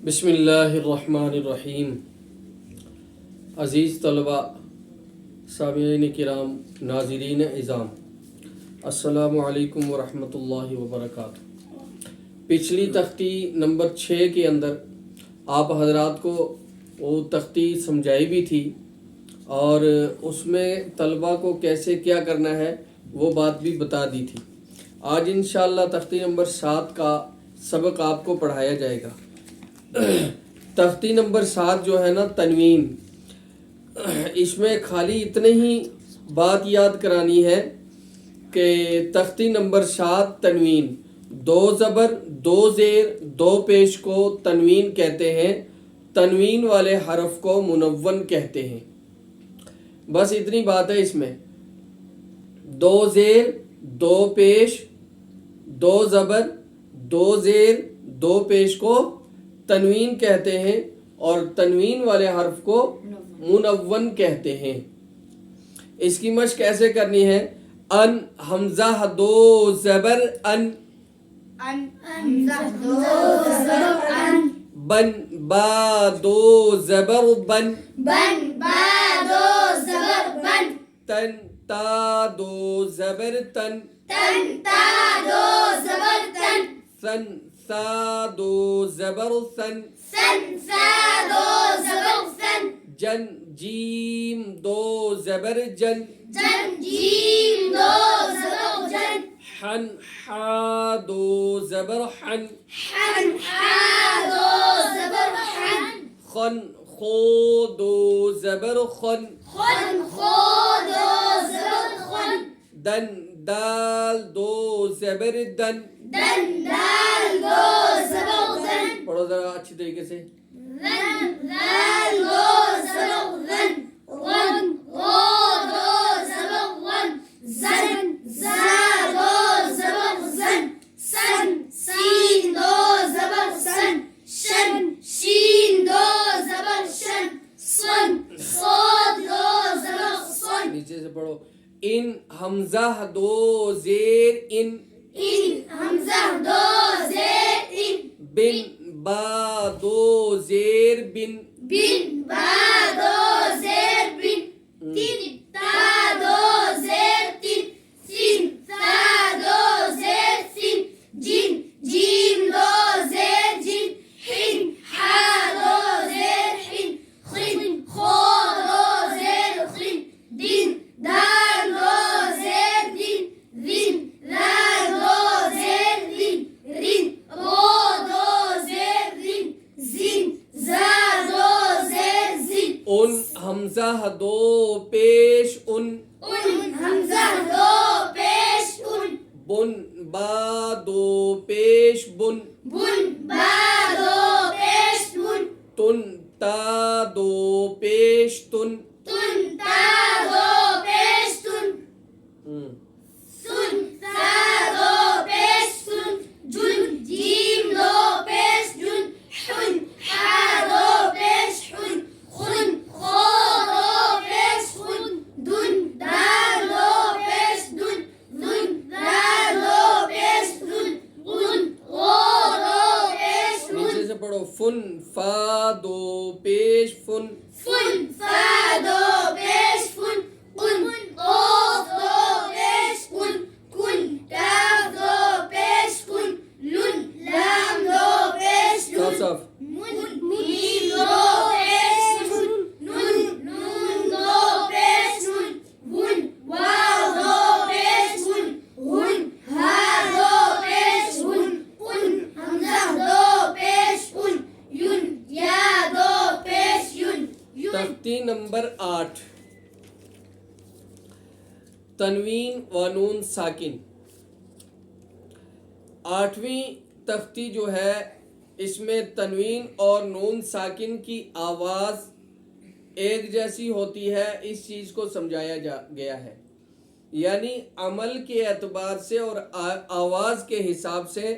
بسم اللہ الرحمن الرحیم۔ عزیز طلباء، سامعین کرام، ناظرین اعظام، السلام علیکم ورحمۃ اللہ وبرکاتہ۔ پچھلی تختی نمبر 6 کے اندر آپ حضرات کو وہ تختی سمجھائی بھی تھی اور اس میں طلباء کو کیسے کیا کرنا ہے وہ بات بھی بتا دی تھی۔ آج انشاءاللہ تختی نمبر 7 کا سبق آپ کو پڑھایا جائے گا۔ تختی نمبر 7 جو ہے نا، تنوین، اس میں خالی اتنے ہی بات یاد کرانی ہے کہ تختی نمبر 7 تنوین، 2 زبر 2 زیر 2 پیش کو تنوین کہتے ہیں، تنوین والے حرف کو منون کہتے ہیں۔ بس اتنی بات ہے اس میں، 2 زیر 2 پیش، 2 زبر 2 زیر 2 پیش کو تنوین کہتے ہیں اور تنوین والے حرف کو منون کہتے ہیں۔ اس کی مشق کیسے کرنی ہے؟ ان حمزہ 2 زبر ان، بن با 2 زبر بن، تن تا 2 زبر تن، سن سا 2 زبر سن، جن جیم 2 زبر جن، حن حا 2 زبر حن، خن خو 2 زبر خن، دن دال 2 زبر دن۔ پڑھو ذرا اچھی طریقے سے۔ نیچے سے پڑھو۔ ان حمزہ 2 زیر ان، بن با 2 زیر بن، ان حمزہ 2 پیش ان، بن با 2 پیش بن، تن تا 2 پیش تن، فن فا 2 پیش فن، صف تختی نمبر 8 تنوین و نون ساکن۔ 8ویں تختی جو ہے اس میں تنوین اور نون ساکن کی آواز ایک جیسی ہوتی ہے، اس چیز کو سمجھایا گیا ہے، یعنی عمل کے اعتبار سے اور آواز کے حساب سے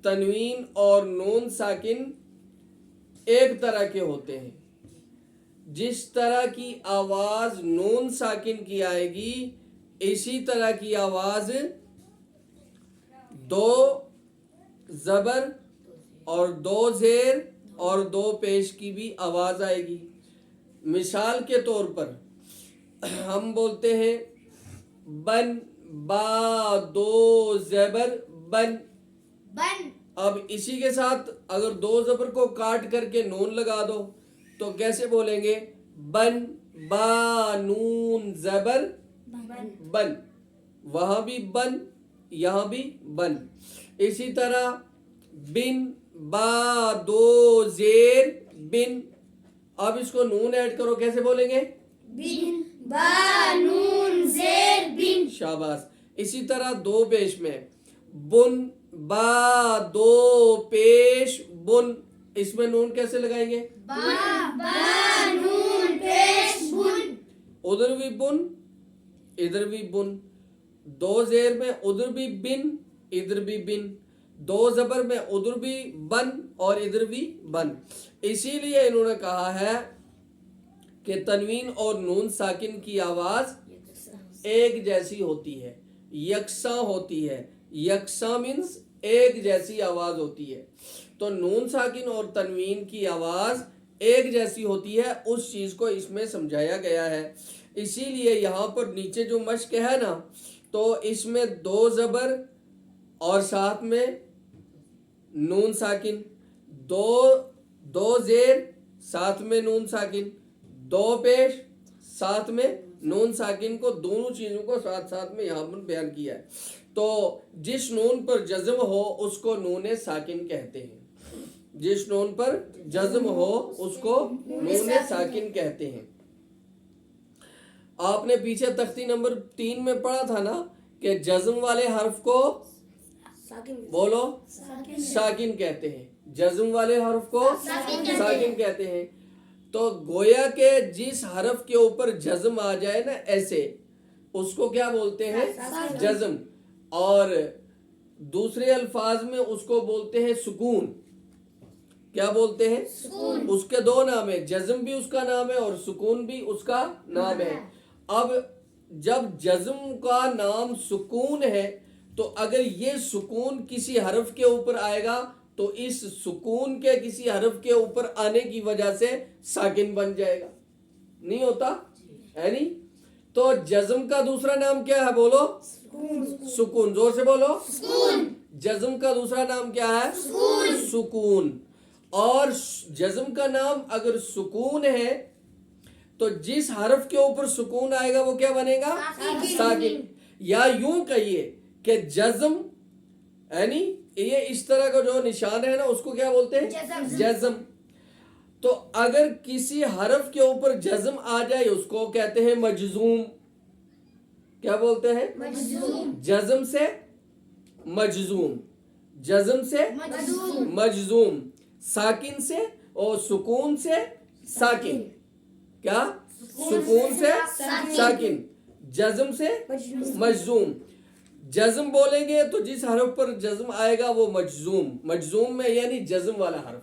تنوین اور نون ساکن ایک طرح کے ہوتے ہیں۔ جس طرح کی آواز نون ساکن کی آئے گی اسی طرح کی آواز 2 زبر اور دو زیر اور دو پیش کی بھی آواز آئے گی. مثال کے طور پر ہم بولتے ہیں بن، با دو زبر بن. اب اسی کے ساتھ اگر دو زبر کو کاٹ کر کے نون لگا دو تو کیسے بولیں گے؟ بن، با نون زبر بن. وہاں بھی بن، یہاں بھی بن. اسی طرح بن، با دو زیر بن. اب اس کو نون ایڈ کرو، کیسے بولیں گے؟ بن، با نون زیر بن. شاباش. اسی طرح دو پیش میں بن، با دو پیش بن. اس میں نون کیسے لگائیں گے؟ با نون پیش بن. ادھر بھی بن، ادھر بھی بن. دو زیر میں ادھر بھی بن، ادھر بھی بن. دو زبر میں ادھر بھی بن اور ادھر بھی بن. اسی لیے انہوں نے کہا ہے کہ تنوین اور نون ساکن کی آواز ایک جیسی ہوتی ہے، یکساں ہوتی ہے. یکساں مینس ایک جیسی آواز ہوتی ہے. تو نون ساکن اور تنوین کی آواز ایک جیسی ہوتی ہے، اس چیز کو اس میں سمجھایا گیا ہے. اسی لیے یہاں پر نیچے جو مشق ہے نا، تو اس میں دو زبر اور ساتھ میں نون ساکن، دو زیر ساتھ میں نون ساکن، دو پیش ساتھ میں نون ساکن کو، دونوں چیزوں کو ساتھ ساتھ میں یہاں پر بیان کیا ہے. تو جس نون پر جزم ہو اس کو نون ساکن کہتے ہیں. جس نون پر جزم ہو اس کو نون ساکن کہتے ہیں. آپ نے پیچھے تختی نمبر 3 میں پڑھا تھا نا کہ جزم والے حرف کو بولو ساکن کہتے ہیں. جزم والے حرف کو ساکن کہتے ہیں. تو گویا کہ جس حرف کے اوپر جزم آ جائے نا ایسے، اس کو کیا بولتے ہیں؟ جزم. اور دوسرے الفاظ میں اس کو بولتے ہیں سکون. کیا بولتے ہیں؟ اس کے دو نام ہیں، جزم بھی اس کا نام ہے اور سکون بھی اس کا نام ہے. اب جب جزم کا نام سکون ہے تو اگر یہ سکون کسی حرف کے اوپر آئے گا تو اس سکون کے کسی حرف کے اوپر آنے کی وجہ سے ساکن بن جائے گا. نہیں ہوتا ہے نہیں؟ تو جزم کا دوسرا نام کیا ہے؟ بولو سکون. زور سے بولو سکون. جزم کا دوسرا نام کیا ہے؟ سکون. اور جزم کا نام اگر سکون ہے تو جس حرف کے اوپر سکون آئے گا وہ کیا بنے گا؟ ساکن. یا یوں کہیے کہ جزم یعنی یہ اس طرح کا جو نشان ہے نا اس کو کیا بولتے ہیں؟ جزم. تو اگر کسی حرف کے اوپر جزم آ جائے اس کو کہتے ہیں مجزوم. کیا بولتے ہیں؟ جزم سے مجزوم، جزم سے مجزوم، ساکن سے اور سکون سے ساکن. کیا؟ سکون سے ساکن، جزم سے مجزوم. جزم بولیں گے تو جس حرف پر جزم آئے گا وہ مجزوم. مجزوم میں یعنی جزم والا حرف.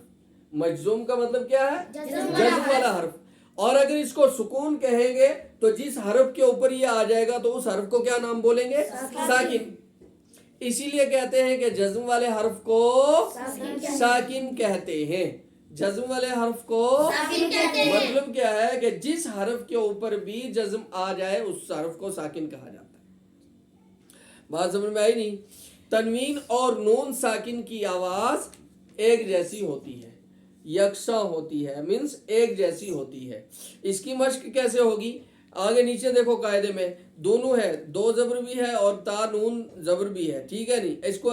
مجزوم کا مطلب کیا ہے؟ جزم والا حرف. اور اگر اس کو سکون کہیں گے تو جس حرف کے اوپر یہ آ جائے گا تو اس حرف کو کیا نام بولیں گے؟ ساکن. اسی لیے کہتے ہیں کہ جزم والے حرف کو ساکن کہتے ہیں. جزم والے حرف کو مطلب کیا ہے کہ جس حرف کے اوپر بھی جزم آ جائے اس حرف کو ساکن کہا جاتا ہے. بات سمجھ میں آئی نہیں؟ تنوین اور نون ساکن کی آواز ایک جیسی ہوتی ہے، یکساں ہوتی ہے، مینس ایک جیسی ہوتی ہے. اس کی مشق کیسے ہوگی؟ آگے نیچے دیکھو قاعدے میں دونوں ہے، دو زبر بھی ہے اور تا نون زبر بھی ہے. ٹھیک ہے نہیں؟ اس کو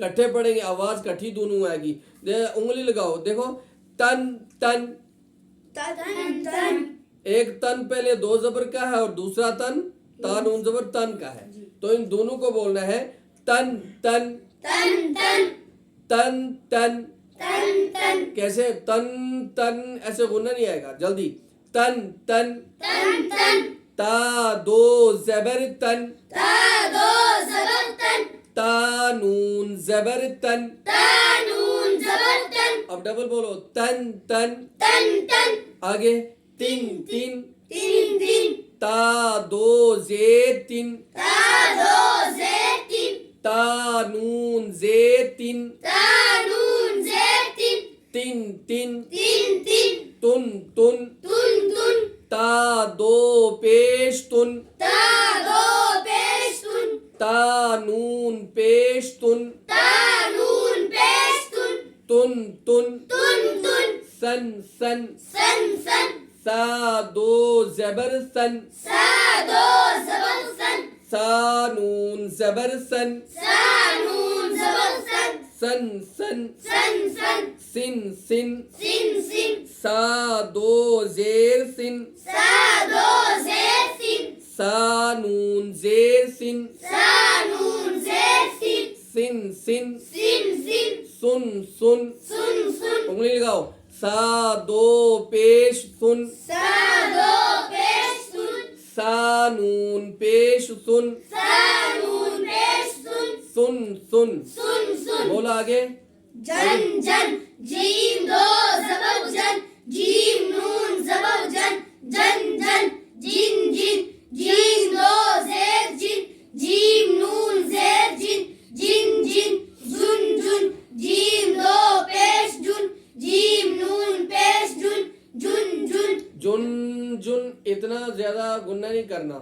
کٹھے پڑھیں گے، آواز کٹھی دونوں آئے گی. انگلی لگاؤ، دیکھو تن تن. ایک تن پہلے دو زبر کا ہے اور دوسرا تن تا نون زبر تن کا ہے. تو ان دونوں کو بولنا ہے تن تن تن تن. کیسے؟ تن تن ایسے غنہ نہیں آئے گا، جلدی. تن تن. تا دو زبر تن. تا نون زبر تن. اب ڈبل بولو تن تن. آگے تین تین. تا دو زیر تین. تا نون زیر تین. تن تن تن تن تن تن تن تا دو پیش تن تا دو پیش تن تا نون پیش تن تا نون پیش تن تن تن تن تن سن سن سن سن سا دو زبر سن سا دو زبر سن سا نون زبر سن سا نون زبر سن سن سن سن سن سن سن سن سن سا دو زیر سن سا دو زیر سن سا نون زیر سن سا نون زیر سن سن سن سن سن سن سن سن سن انگلی لگاؤ سا دو پیش سن سا دو پیش سن سا نون پیش سن سا نون پیش سن سن سن سن سن بولا آگے جن جن جیم دو زبر جن جیم نون زبر جن جن جن جن جن جیم دو زیر جن جیم نون زیر جن جن جن جن جن جیم دو پیش جن جیم نون پیش جن جن جن جن جن اتنا زیادہ گنہ نہیں کرنا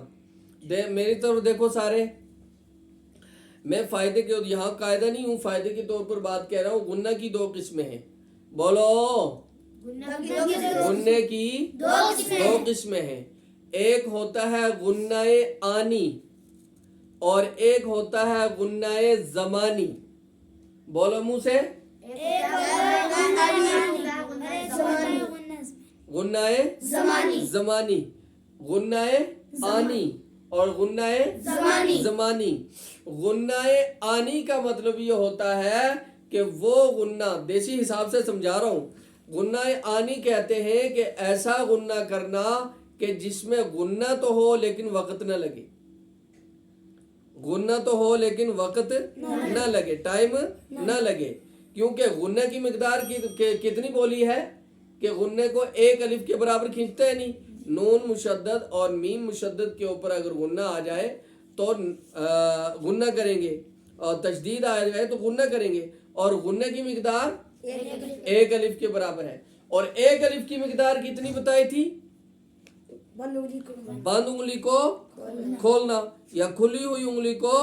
میری طرف دیکھو سارے میں فائدے کے یہاں قاعدہ نہیں ہوں فائدے کے طور پر بات کہہ رہا ہوں غنہ کی دو قسمیں ہیں بولو غنے کی دو قسمیں ہیں ایک ہوتا ہے غنہ آنی اور ایک ہوتا ہے غنہ زمانی بولو منہ سے غنہ زمانی غنہ آنی اور غنہ زمانی غنہ آنی کا مطلب یہ ہوتا ہے کہ وہ غنہ دیسی حساب سے سمجھا رہا ہوں غنہ آنی کہتے ہیں کہ ایسا غنہ کرنا کہ جس میں غنہ تو ہو لیکن وقت نہ لگے غنہ تو ہو لیکن وقت نہ لگے ٹائم نہ لگے کیونکہ غنہ کی مقدار کتنی بولی ہے کہ غنہ کو ایک الف کے برابر کھینچتے ہیں نہیں نون مشدد اور میم مشدد کے اوپر اگر غنہ آ جائے تو غنہ کریں گے اور تشدید آ جائے تو غنہ کریں گے اور غنہ کی مقدار ایک الف کے برابر ہے اور ایک الف کی مقدار کتنی بتائی تھی بند انگلی کو کھولنا یا کھلی ہوئی انگلی کو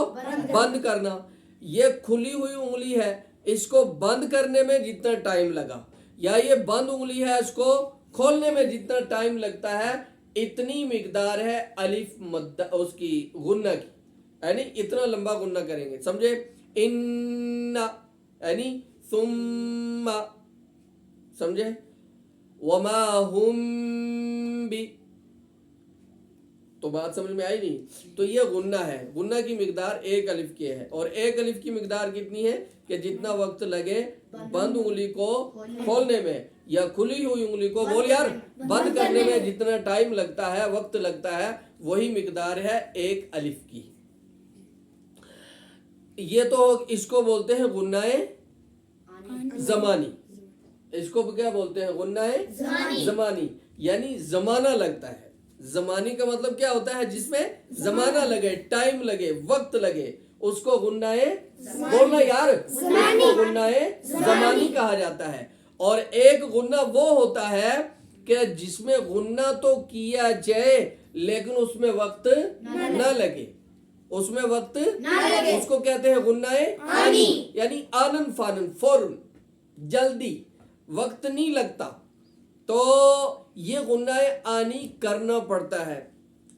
بند کرنا یہ کھلی ہوئی انگلی ہے اس کو بند کرنے میں جتنا ٹائم لگا یا یہ بند انگلی ہے اس کو کھولنے میں جتنا ٹائم لگتا ہے اتنی مقدار ہے الف مد اس کی غنہ کی یعنی اتنا لمبا غنہ کریں گے سمجھے ان یعنی ثم سمجھے وما ہم بھی تو بات سمجھ میں آئی نہیں تو یہ غنہ ہے غنہ کی مقدار ایک الف کی ہے اور ایک الف کی مقدار کتنی ہے کہ جتنا وقت لگے بند انگلی کو کھولنے میں یا کھلی ہوئی انگلی کو بول یار بند کرنے میں جتنا ٹائم لگتا ہے وقت لگتا ہے وہی مقدار ہے ایک الف کی یہ تو اس کو بولتے ہیں غنہ زمانی اس کو کیا بولتے ہیں غنہ زمانی یعنی زمانہ لگتا ہے زمانی کا مطلب کیا ہوتا ہے جس میں زمانہ لگے ٹائم لگے وقت لگے اس کو غنہ بولنا یار اس کو غنہ زمانی کہا جاتا ہے اور ایک غنہ وہ ہوتا ہے کہ جس میں غنہ تو کیا جائے لیکن اس میں وقت نہ لگے اس میں وقت اس کو کہتے ہیں غنہ آنی یعنی آنن فانن فوراً جلدی وقت نہیں لگتا تو یہ غنہ آنی کرنا پڑتا ہے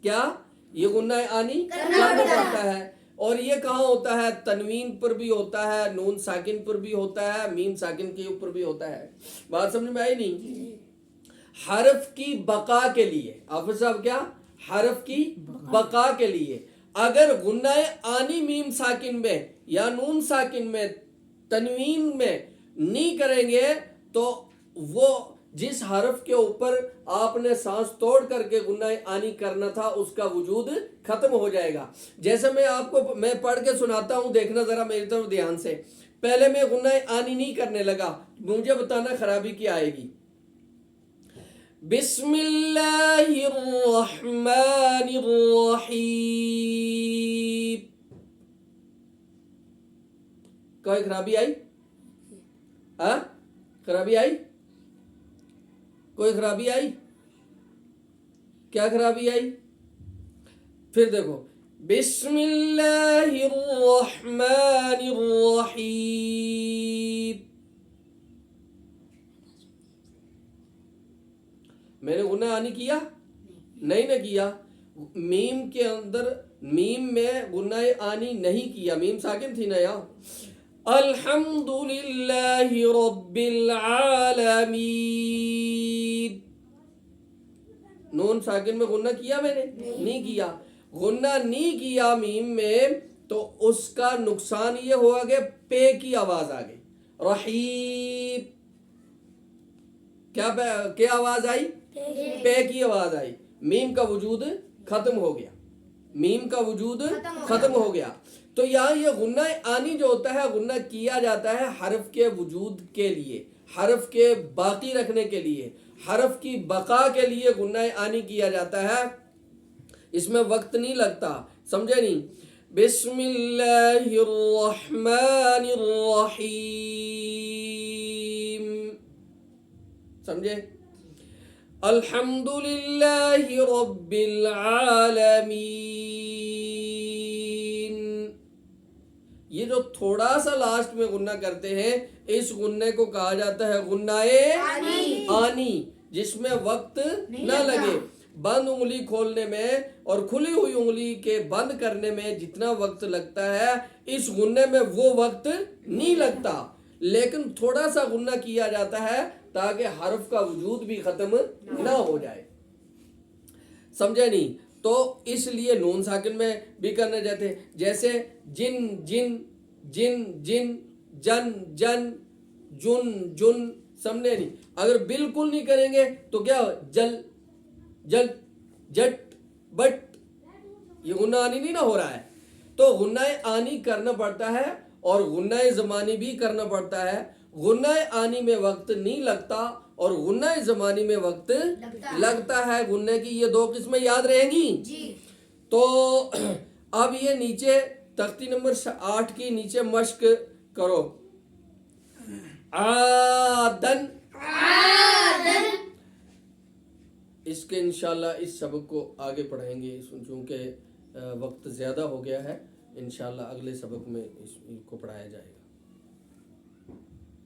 کیا یہ غنہ آنی کرنا پڑتا ہے اور یہ کہاں ہوتا ہے تنوین پر بھی ہوتا ہے نون ساکن پر بھی ہوتا ہے میم ساکن کے اوپر بھی ہوتا ہے بات سمجھ میں آئی نہیں حرف کی بقا کے لیے حافظ صاحب کیا حرف کی بقا کے لیے اگر غنہ آنی میم ساکن میں یا نون ساکن میں تنوین میں نہیں کریں گے تو وہ جس حرف کے اوپر آپ نے سانس توڑ کر کے غنہ آنی کرنا تھا اس کا وجود ختم ہو جائے گا جیسے میں آپ کو میں پڑھ کے سناتا ہوں دیکھنا ذرا میری طرف دھیان سے پہلے میں غنہ آنی نہیں کرنے لگا مجھے بتانا خرابی کیا آئے گی بسم اللہ الرحمن الرحیم کوئی خرابی آئی خرابی آئی کوئی خرابی آئی؟ کیا خرابی آئی؟ پھر دیکھو بسم اللہ الرحمن الرحیم، میں نے غنہ آنی کیا؟ نہیں نہ کیا. میم کے اندر میم میں غنہ آنی نہیں کیا، میم ساکن تھی نا یہاں. الحمد للہ رب العالمین، نون ساکن میں غنہ کیا میں نے؟ نہیں کیا. غنہ نہیں کیا میم میں تو اس کا نقصان یہ ہوا کہ پے کی آواز آ گئی. رحیم کیا آواز آئی؟ پے کی آواز آئی. میم کا وجود ختم ہو گیا، میم کا وجود ختم ہو گیا. تو یہاں یہ غنہ آنی جو ہوتا ہے غنہ کیا جاتا ہے حرف کے وجود کے لیے، حرف کے باقی رکھنے کے لیے، حرف کی بقا کے لیے غنہ آنی کیا جاتا ہے. اس میں وقت نہیں لگتا، سمجھے نہیں؟ بسم اللہ الرحمن الرحیم، سمجھے؟ الحمد للہ رب العالمین. یہ جو تھوڑا سا لاسٹ میں غنہ کرتے ہیں اس غنہ کو کہا جاتا ہے غنہ آنی، جس میں وقت نہ لگے. بند انگلی کھولنے میں اور کھلی ہوئی انگلی کے بند کرنے میں جتنا وقت لگتا ہے اس غنہ میں وہ وقت نہیں لگتا، لیکن تھوڑا سا غنہ کیا جاتا ہے تاکہ حرف کا وجود بھی ختم نہ ہو جائے. سمجھے نہیں؟ تو اس لیے نون ساکن میں بھی کرنے جاتے ہیں، جیسے جن جن، جن جن، جن جن، جن جن. سمجھے نہیں؟ اگر بالکل نہیں کریں گے تو کیا جل جل، جٹ بٹ، یہ غنہ آنی نہیں نہ ہو رہا ہے. تو غنہ آنی کرنا پڑتا ہے اور غنہ زمانی بھی کرنا پڑتا ہے. غنہ آنی میں وقت نہیں لگتا اور غنہ زمانی میں وقت لگتا ہے. غنہ کی یہ دو قسمیں یاد رہیں گی. تو اب یہ نیچے تختی نمبر 8 کی نیچے مشق کرو. عادن، اس کے انشاءاللہ اس سبق کو آگے پڑھائیں گے چونکہ وقت زیادہ ہو گیا ہے. انشاءاللہ اگلے سبق میں اس کو پڑھایا جائے گا.